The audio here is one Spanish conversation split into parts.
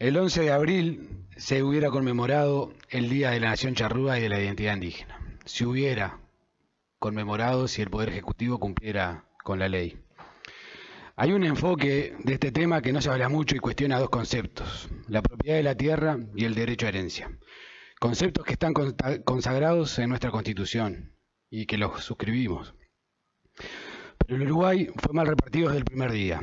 El 11 de abril se hubiera conmemorado el Día de la Nación Charrúa y de la Identidad Indígena. Se hubiera conmemorado si el Poder Ejecutivo cumpliera con la ley. Hay un enfoque de este tema que no se habla mucho y cuestiona dos conceptos: la propiedad de la tierra y el derecho a herencia. Conceptos que están consagrados en nuestra Constitución y que los suscribimos. Pero el Uruguay fue mal repartido desde el primer día.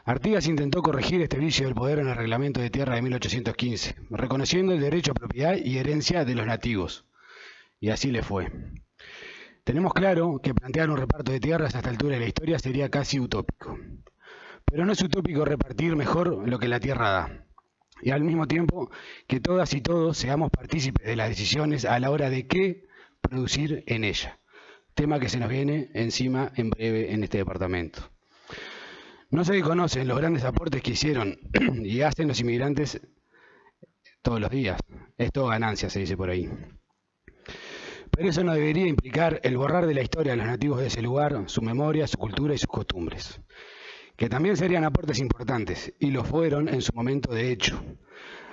Artigas intentó corregir este vicio del poder en el Reglamento de Tierra de 1815, reconociendo el derecho a propiedad y herencia de los nativos. Y así le fue. Tenemos claro que plantear un reparto de tierras a esta altura de la historia sería casi utópico. Pero no es utópico repartir mejor lo que la tierra da. Y al mismo tiempo que todas y todos seamos partícipes de las decisiones a la hora de qué producir en ella. Tema que se nos viene encima en breve en este departamento. No se conocen los grandes aportes que hicieron y hacen los inmigrantes todos los días. Es todo ganancia, se dice por ahí. Pero eso no debería implicar el borrar de la historia de los nativos de ese lugar, su memoria, su cultura y sus costumbres, que también serían aportes importantes, y lo fueron en su momento de hecho.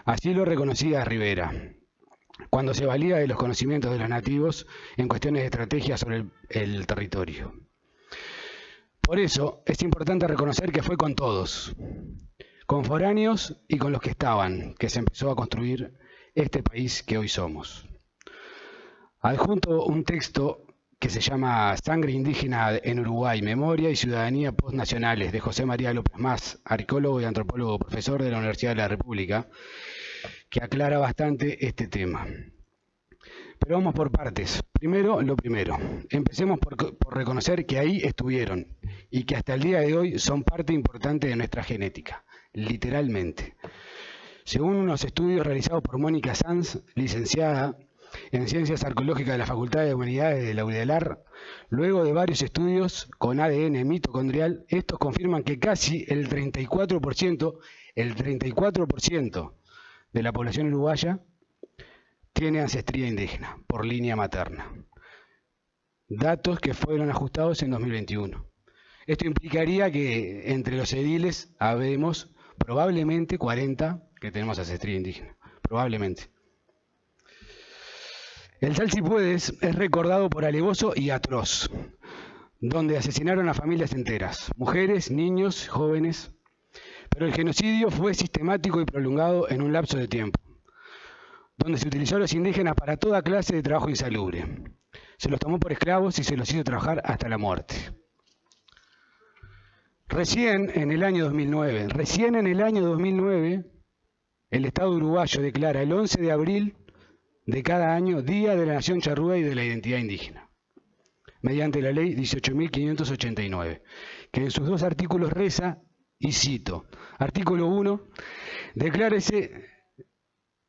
Así lo reconocía Rivera, cuando se valía de los conocimientos de los nativos en cuestiones de estrategia sobre el territorio. Por eso es importante reconocer que fue con todos, con foráneos y con los que estaban, que se empezó a construir este país que hoy somos. Adjunto un texto que se llama Sangre Indígena en Uruguay, Memoria y Ciudadanía Postnacionales, de José María López Mas, arqueólogo y antropólogo, profesor de la Universidad de la República, que aclara bastante este tema. Pero vamos por partes. Primero, lo primero. Empecemos por reconocer que ahí estuvieron y que hasta el día de hoy son parte importante de nuestra genética, literalmente. Según unos estudios realizados por Mónica Sanz, licenciada en Ciencias Arqueológicas de la Facultad de Humanidades de la UDELAR, luego de varios estudios con ADN mitocondrial, estos confirman que casi el 34% de la población uruguaya tiene ancestría indígena por línea materna. Datos que fueron ajustados en 2021. Esto implicaría que entre los ediles habemos probablemente 40 que tenemos ancestría indígena. Probablemente. El Salsipuedes es recordado por alevoso y atroz, donde asesinaron a familias enteras, mujeres, niños, jóvenes. Pero el genocidio fue sistemático y prolongado en un lapso de tiempo, donde se utilizó a los indígenas para toda clase de trabajo insalubre. Se los tomó por esclavos y se los hizo trabajar hasta la muerte. Recién en el año 2009, el Estado uruguayo declara el 11 de abril de cada año Día de la Nación Charrúa y de la Identidad Indígena, mediante la Ley 18.589, que en sus dos artículos reza, y cito, artículo 1, declárese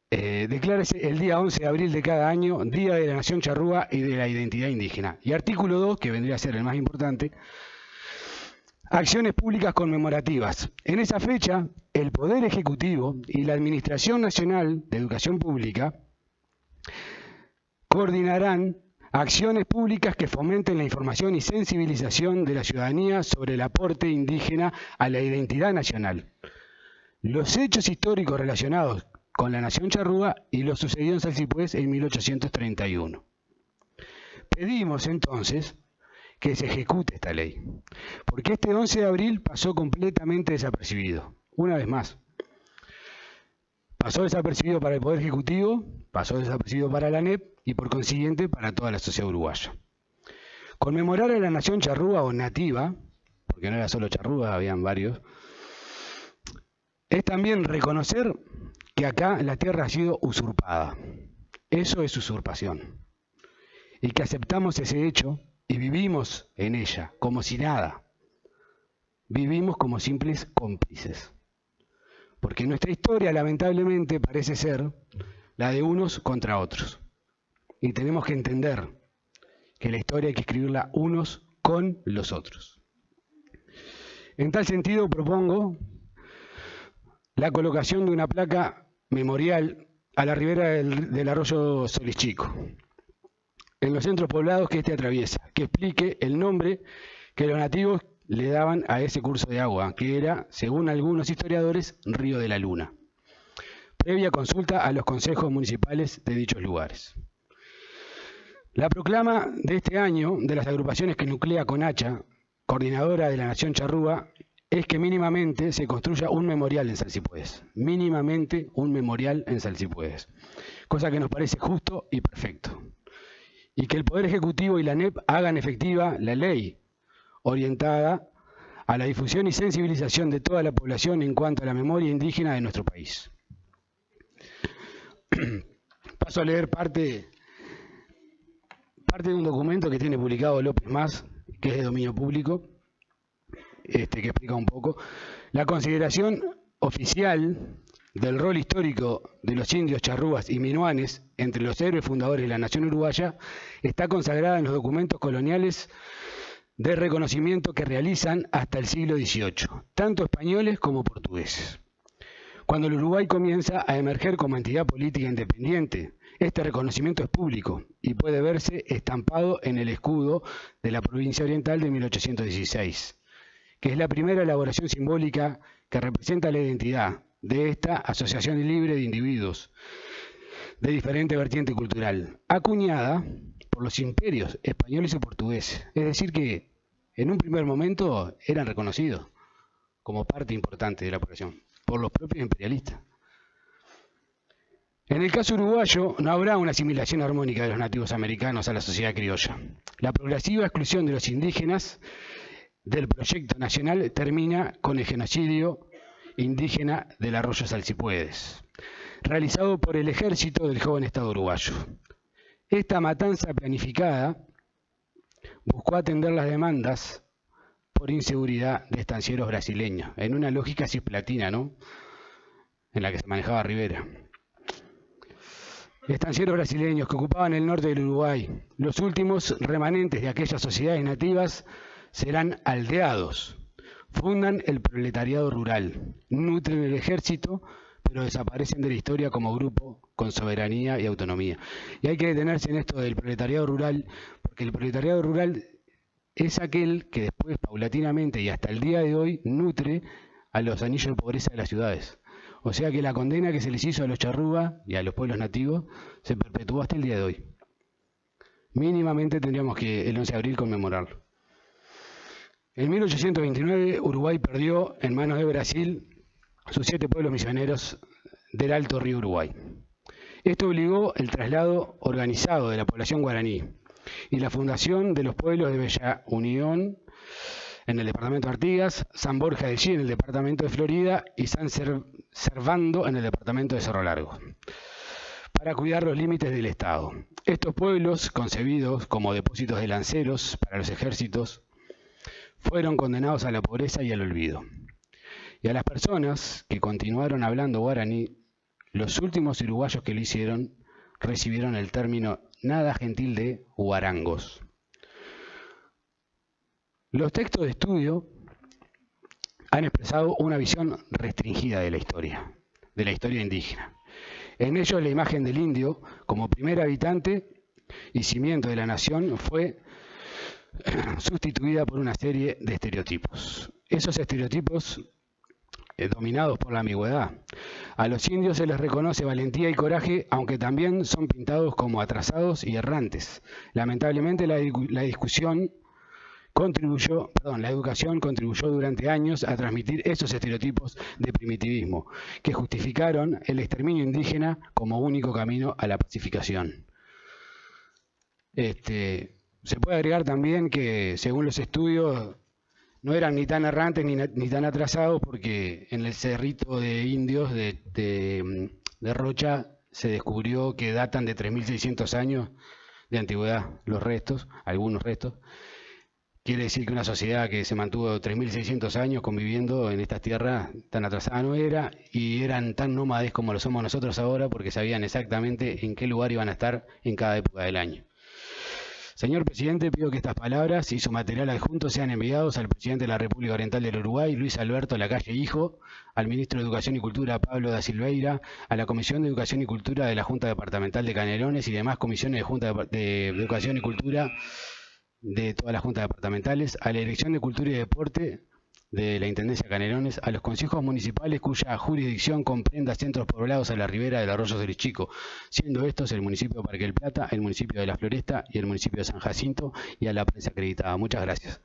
el día 11 de abril de cada año Día de la Nación Charrúa y de la Identidad Indígena. Y artículo 2, que vendría a ser el más importante, acciones públicas conmemorativas. En esa fecha, el Poder Ejecutivo y la Administración Nacional de Educación Pública coordinarán acciones públicas que fomenten la información y sensibilización de la ciudadanía sobre el aporte indígena a la identidad nacional, los hechos históricos relacionados con la Nación Charrúa y lo sucedido en Salsipués en 1831. Pedimos entonces que se ejecute esta ley, porque este 11 de abril pasó completamente desapercibido. Una vez más, pasó desapercibido para el Poder Ejecutivo, pasó desapercibido para la ANEP y por consiguiente para toda la sociedad uruguaya. Conmemorar a la Nación Charrúa o nativa, porque no era solo charrúa, habían varios, es también reconocer que acá la tierra ha sido usurpada. Eso es usurpación. Y que aceptamos ese hecho y vivimos en ella como si nada. Vivimos como simples cómplices. Porque nuestra historia, lamentablemente, parece ser la de unos contra otros. Y tenemos que entender que la historia hay que escribirla unos con los otros. En tal sentido, propongo la colocación de una placa memorial a la ribera del arroyo Solís Chico, en los centros poblados que este atraviesa, que explique el nombre que los nativos le daban a ese curso de agua, que era, según algunos historiadores, Río de la Luna. previa consulta a los consejos municipales de dichos lugares. La proclama de este año de las agrupaciones que nuclea CONACHA, coordinadora de la Nación Charrúa, es que mínimamente se construya un memorial en Salsipuedes. Mínimamente un memorial en Salsipuedes. Cosa que nos parece justo y perfecto. Y que el Poder Ejecutivo y la ANEP hagan efectiva la ley orientada a la difusión y sensibilización de toda la población en cuanto a la memoria indígena de nuestro país. Paso a leer parte de un documento que tiene publicado López Mas, que es de dominio público, que explica un poco la consideración oficial del rol histórico de los indios charrúas y minuanes entre los héroes fundadores de la nación uruguaya. Está consagrada en los documentos coloniales de reconocimiento que realizan hasta el siglo XVIII, tanto españoles como portugueses. Cuando el Uruguay comienza a emerger como entidad política independiente, este reconocimiento es público y puede verse estampado en el escudo de la provincia oriental de 1816, que es la primera elaboración simbólica que representa la identidad de esta asociación libre de individuos de diferente vertiente cultural, acuñada por los imperios españoles y portugueses. Es decir que en un primer momento eran reconocidos como parte importante de la población por los propios imperialistas. En el caso uruguayo no habrá una asimilación armónica de los nativos americanos a la sociedad criolla. La progresiva exclusión de los indígenas del proyecto nacional termina con el genocidio indígena del arroyo Salsipuedes, realizado por el ejército del joven Estado uruguayo. Esta matanza planificada buscó atender las demandas por inseguridad de estancieros brasileños, en una lógica cisplatina, ¿no?, en la que se manejaba Rivera. Estancieros brasileños que ocupaban el norte del Uruguay, los últimos remanentes de aquellas sociedades nativas, serán aldeados, fundan el proletariado rural, nutren el ejército, pero desaparecen de la historia como grupo con soberanía y autonomía. Y hay que detenerse en esto del proletariado rural, porque el proletariado rural es aquel que después, paulatinamente y hasta el día de hoy, nutre a los anillos de pobreza de las ciudades. O sea que la condena que se les hizo a los charrúa y a los pueblos nativos se perpetuó hasta el día de hoy. Mínimamente tendríamos que el 11 de abril conmemorarlo. En 1829 Uruguay perdió en manos de Brasil sus 7 pueblos misioneros del Alto Río Uruguay. Esto obligó el traslado organizado de la población guaraní y la fundación de los pueblos de Bella Unión en el departamento de Artigas, San Borja de Gí en el departamento de Florida y San Servando en el departamento de Cerro Largo, para cuidar los límites del Estado. Estos pueblos, concebidos como depósitos de lanceros para los ejércitos, fueron condenados a la pobreza y al olvido. Y a las personas que continuaron hablando guaraní, los últimos uruguayos que lo hicieron, recibieron el término nada gentil de guarangos. Los textos de estudio han expresado una visión restringida de la historia indígena. En ellos la imagen del indio como primer habitante y cimiento de la nación fue sustituida por una serie de estereotipos. Esos estereotipos dominados por la ambigüedad. A los indios se les reconoce valentía y coraje, aunque también son pintados como atrasados y errantes. Lamentablemente la educación contribuyó durante años a transmitir esos estereotipos de primitivismo que justificaron el exterminio indígena como único camino a la pacificación. Se puede agregar también que, según los estudios, no eran ni tan errantes ni tan atrasados, porque en el cerrito de indios de Rocha se descubrió que datan de 3.600 años de antigüedad los restos, algunos restos. Quiere decir que una sociedad que se mantuvo 3.600 años conviviendo en estas tierras tan atrasada no era, y eran tan nómades como lo somos nosotros ahora, porque sabían exactamente en qué lugar iban a estar en cada época del año. Señor Presidente, pido que estas palabras y su material adjunto sean enviados al Presidente de la República Oriental del Uruguay, Luis Alberto Lacalle Hijo, al Ministro de Educación y Cultura, Pablo da Silveira, a la Comisión de Educación y Cultura de la Junta Departamental de Canelones y demás comisiones de Junta de Educación y Cultura de todas las juntas departamentales, a la Dirección de Cultura y Deporte de la Intendencia de Canelones a los consejos municipales cuya jurisdicción comprenda centros poblados a la ribera del arroyo Serichico, siendo estos el municipio de Parque del Plata, el municipio de La Floresta y el municipio de San Jacinto, y a la prensa acreditada. Muchas gracias.